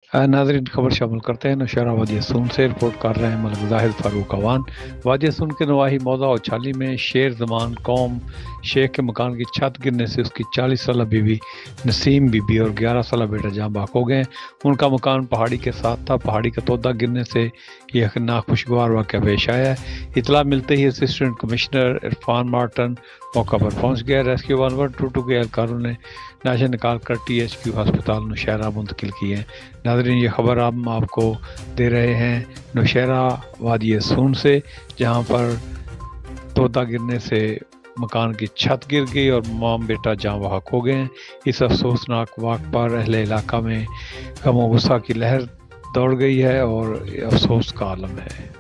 नाज़रीन खबर शामिल करते हैं नौशहरा वादी सून से रिपोर्ट कर रहे हैं मलिक जाहिद फारूक अवान। वादी सून के नवाही मौदा और छाली में शेर जमान कौम शेख के मकान की छत गिरने से उसकी 40 साल बीवी नसीम बीबी और 11 साल बेटा जहाँ बाक हो गए। उनका मकान पहाड़ी के साथ था। पहाड़ी का तोदा गिरने से यह नाखुशगवार वाक़या पेश आया है। इतला मिलते ही असिस्टेंट कमिश्नर इरफान मार्टन मौका पर पहुंच गया। रेस्क्यू 112 के एहलकारों ने लाशें निकाल कर THQ अस्पताल नौशहरा मुंतकिल की हैं। नाज़रीन ये खबर हम आपको दे रहे हैं नौशहरा वादी सून से, जहां पर तोता गिरने से मकान की छत गिर गई और माम बेटा जाँ बहक हो गए हैं। इस अफसोसनाक वाक़ पर अहले इलाका में गम और गुस्सा की लहर दौड़ गई है और अफसोस का आलम है।